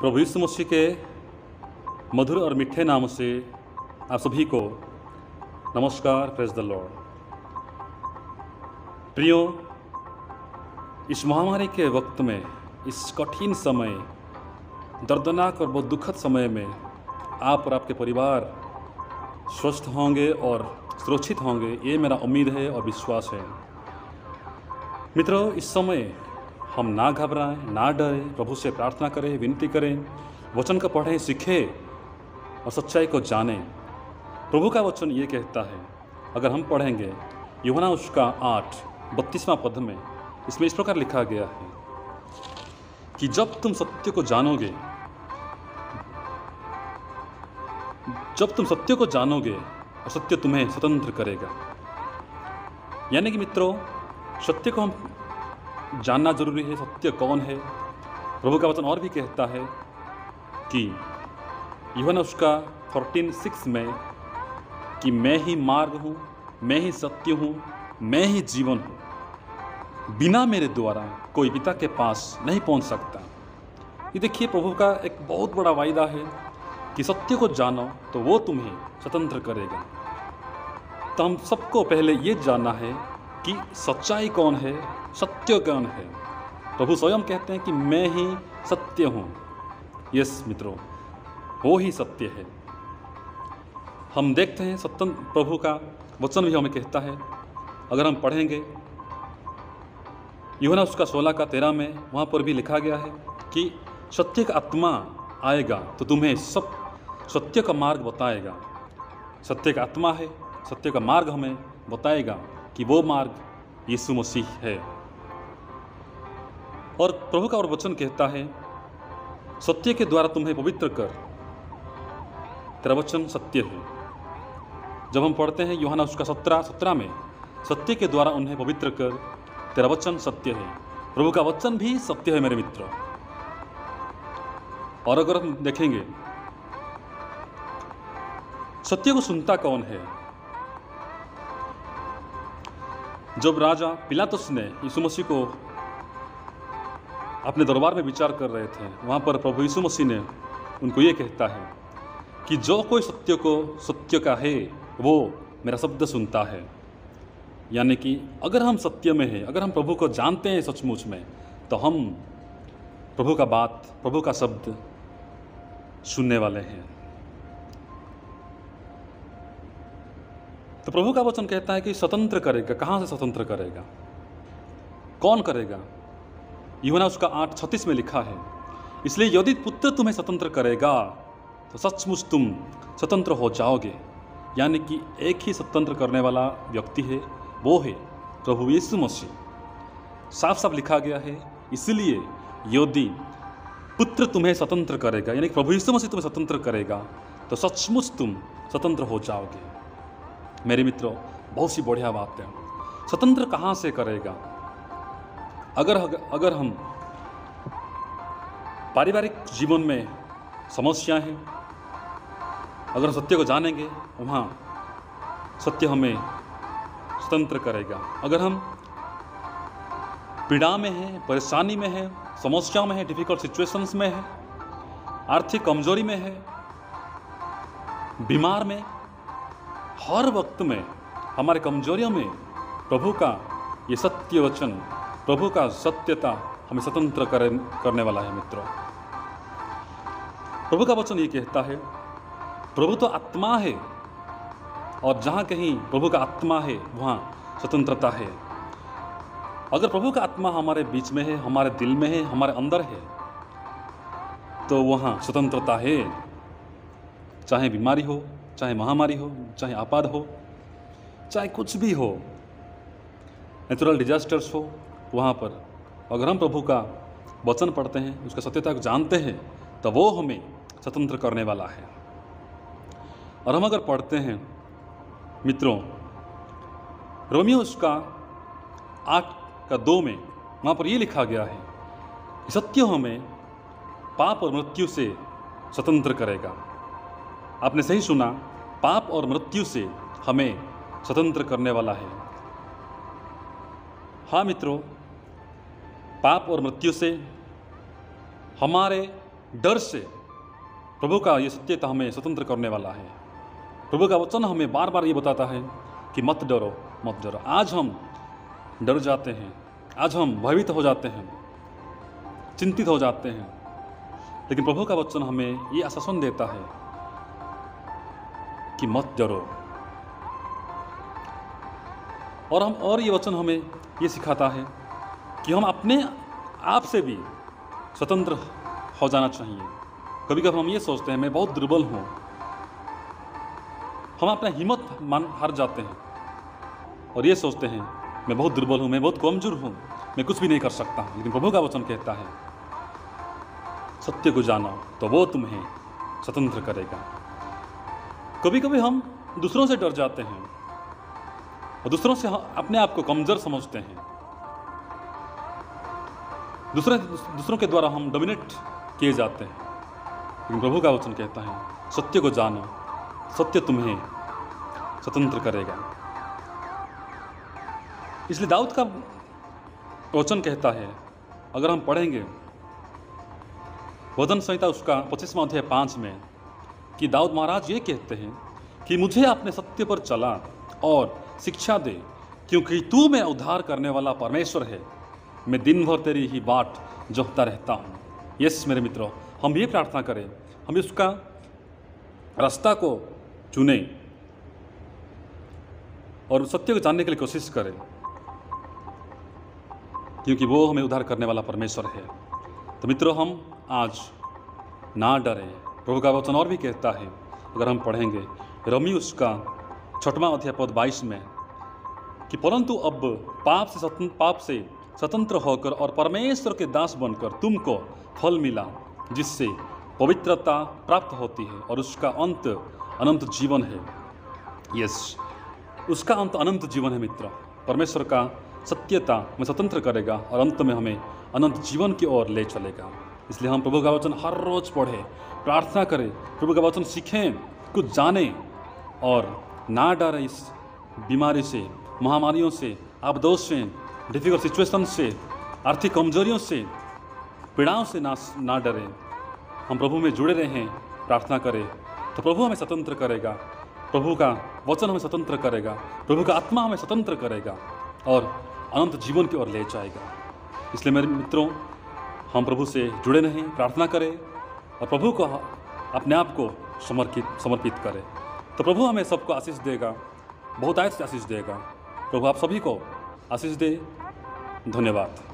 प्रभु यीशु मसीह के मधुर और मीठे नाम से आप सभी को नमस्कार। Praise the Lord. प्रियो, इस महामारी के वक्त में, इस कठिन समय, दर्दनाक और बहुत दुखद समय में आप और आपके परिवार स्वस्थ होंगे और सुरक्षित होंगे, ये मेरा उम्मीद है और विश्वास है। मित्रों, इस समय हम ना घबराएं, ना डरें, प्रभु से प्रार्थना करें, विनती करें, वचन को पढ़ें, सीखें और सच्चाई को जानें। प्रभु का वचन ये कहता है, अगर हम पढ़ेंगे यूहन्ना उसका 8:32वां पद में, इसमें इस प्रकार लिखा गया है कि जब तुम सत्य को जानोगे, और सत्य तुम्हें स्वतंत्र करेगा। यानी कि मित्रों, सत्य को हम जानना जरूरी है। सत्य कौन है? प्रभु का वचन और भी कहता है कि यूहन्ना उसका 14:6 में कि मैं ही मार्ग हूँ, मैं ही सत्य हूँ, मैं ही जीवन हूँ, बिना मेरे द्वारा कोई पिता के पास नहीं पहुँच सकता। ये देखिए, प्रभु का एक बहुत बड़ा वायदा है कि सत्य को जानो तो वो तुम्हें स्वतंत्र करेगा। तो हम सबको पहले ये जानना है कि सच्चाई कौन है, सत्य कौन है। प्रभु स्वयं कहते हैं कि मैं ही सत्य हूँ। यस मित्रों, वो ही सत्य है। हम देखते हैं प्रभु का वचन भी हमें कहता है, अगर हम पढ़ेंगे यूहन्ना उसका 16:13 में, वहाँ पर भी लिखा गया है कि सत्य का आत्मा आएगा तो तुम्हें सब सत्य का मार्ग बताएगा। सत्य का आत्मा है, सत्य का मार्ग हमें बताएगा कि वो मार्ग यीशु मसीह है। और प्रभु का और वचन कहता है, सत्य के द्वारा तुम्हें पवित्र कर, तेरा वचन सत्य है। जब हम पढ़ते हैं यूहन्ना उसका 17:17 में, सत्य के द्वारा उन्हें पवित्र कर, तेरा वचन सत्य है। प्रभु का वचन भी सत्य है मेरे मित्रों। और अगर हम देखेंगे सत्य को सुनता कौन है? जब राजा पिलातुस ने यीशु मसीह को अपने दरबार में विचार कर रहे थे, वहाँ पर प्रभु यीशु मसीह ने उनको ये कहता है कि जो कोई सत्य का है वो मेरा शब्द सुनता है। यानी कि अगर हम सत्य में हैं, अगर हम प्रभु को जानते हैं सचमुच में, तो हम प्रभु का बात, प्रभु का शब्द सुनने वाले हैं। तो प्रभु का वचन कहता है कि स्वतंत्र करेगा। कहाँ से स्वतंत्र करेगा? कौन करेगा? यूहन्ना उसका 8:36 में लिखा है, इसलिए यदि पुत्र तुम्हें स्वतंत्र करेगा तो सचमुच तुम स्वतंत्र हो जाओगे। यानी कि एक ही स्वतंत्र करने वाला व्यक्ति है, वो है प्रभु यीशु मसीह। साफ साफ लिखा गया है, इसलिए यदि पुत्र तुम्हें स्वतंत्र करेगा, यानी प्रभु यीशु मसीह तुम्हें स्वतंत्र करेगा, तो सचमुच तुम स्वतंत्र हो जाओगे। मेरे मित्रों, बहुत सी बढ़िया बात है। स्वतंत्र कहाँ से करेगा? अगर हम पारिवारिक जीवन में समस्या है, अगर सत्य को जानेंगे, वहाँ सत्य हमें स्वतंत्र करेगा। अगर हम पीड़ा में हैं, परेशानी में हैं, समस्या में हैं, डिफिकल्ट सिचुएशंस में हैं, आर्थिक कमजोरी में है, बीमार में, हर वक्त में हमारे कमजोरियों में प्रभु का ये सत्य वचन, प्रभु का सत्यता हमें स्वतंत्र करने वाला है। मित्रों, प्रभु का वचन ये कहता है, प्रभु तो आत्मा है और जहाँ कहीं प्रभु का आत्मा है वहाँ स्वतंत्रता है। अगर प्रभु का आत्मा हमारे बीच में है, हमारे दिल में है, हमारे अंदर है, तो वहाँ स्वतंत्रता है। चाहे बीमारी हो, चाहे महामारी हो, चाहे आपाद हो, चाहे कुछ भी हो, नेचुरल डिजास्टर्स हो, वहाँ पर अगर हम प्रभु का वचन पढ़ते हैं, उसका सत्यता को जानते हैं, तो वो हमें स्वतंत्र करने वाला है। और हम अगर पढ़ते हैं मित्रों, रोमियो उसका 8:2 में, वहाँ पर ये लिखा गया है कि सत्य हमें पाप और मृत्यु से स्वतंत्र करेगा। आपने सही सुना, पाप और मृत्यु से हमें स्वतंत्र करने वाला है। हाँ मित्रों, पाप और मृत्यु से हमारे डर से प्रभु का ये सत्यता हमें स्वतंत्र करने वाला है। प्रभु का वचन हमें बार बार ये बताता है कि मत डरो, मत डरो। आज हम डर जाते हैं, आज हम भयभीत हो जाते हैं, चिंतित हो जाते हैं, लेकिन प्रभु का वचन हमें ये आश्वासन देता है कि मत डरो। और ये वचन हमें ये सिखाता है कि हम अपने आप से भी स्वतंत्र हो जाना चाहिए। कभी कभी हम ये सोचते हैं मैं बहुत दुर्बल हूँ, हम अपना हिम्मत हार जाते हैं और ये सोचते हैं मैं बहुत दुर्बल हूँ, मैं बहुत कमजोर हूँ, मैं कुछ भी नहीं कर सकता हूँ। लेकिन प्रभु का वचन कहता है सत्य को जानो तो वो तुम्हें स्वतंत्र करेगा। कभी कभी हम दूसरों से डर जाते हैं और दूसरों से अपने आप को कमजोर समझते हैं। दूसरों के द्वारा हम डोमिनेट किए जाते हैं। लेकिन प्रभु का वचन कहता है सत्य को जानो, सत्य तुम्हें स्वतंत्र करेगा। इसलिए दाऊद का वचन कहता है, अगर हम पढ़ेंगे भजन संहिता उसका 25वां अध्याय 5 में, कि दाऊद महाराज ये कहते हैं कि मुझे अपने सत्य पर चला और शिक्षा दे, क्योंकि तू मेरा उद्धार करने वाला परमेश्वर है। मैं दिन भर तेरी ही बाट जोहता रहता हूँ। यस मेरे मित्रों, हम ये प्रार्थना करें, हम उसका रास्ता को चुनें और सत्य को जानने के लिए कोशिश करें, क्योंकि वो हमें उद्धार करने वाला परमेश्वर है। तो मित्रों, हम आज ना डरें। प्रभु का वचन और भी कहता है, अगर हम पढ़ेंगे रोमी उसका 6वां अध्याय पद 22 में, कि परंतु अब पाप से स्वतंत्र होकर और परमेश्वर के दास बनकर तुमको फल मिला, जिससे पवित्रता प्राप्त होती है और उसका अंत अनंत जीवन है। यस, उसका अंत अनंत जीवन है मित्र। परमेश्वर का सत्यता हमें स्वतंत्र करेगा और अंत में हमें अनंत जीवन की ओर ले चलेगा। इसलिए हम प्रभु का वचन हर रोज़ पढ़ें, प्रार्थना करें, प्रभु का वचन सीखें, कुछ जानें और ना डरें इस बीमारी से, महामारियों से, आपदाओं से, डिफिकल्ट सिचुएशन से, आर्थिक कमजोरियों से, पीड़ाओं से ना डरें। हम प्रभु में जुड़े रहें, प्रार्थना करें, तो प्रभु हमें स्वतंत्र करेगा। प्रभु का वचन हमें स्वतंत्र करेगा, प्रभु का आत्मा हमें स्वतंत्र करेगा और अनंत जीवन की ओर ले जाएगा। इसलिए मेरे मित्रों, हम प्रभु से जुड़े रहें, प्रार्थना करें और प्रभु को अपने आप को समर्पित करें, तो प्रभु हमें सबको आशीष देगा, बहुत आयत से आशीष देगा। प्रभु आप सभी को आशीष दे। धन्यवाद।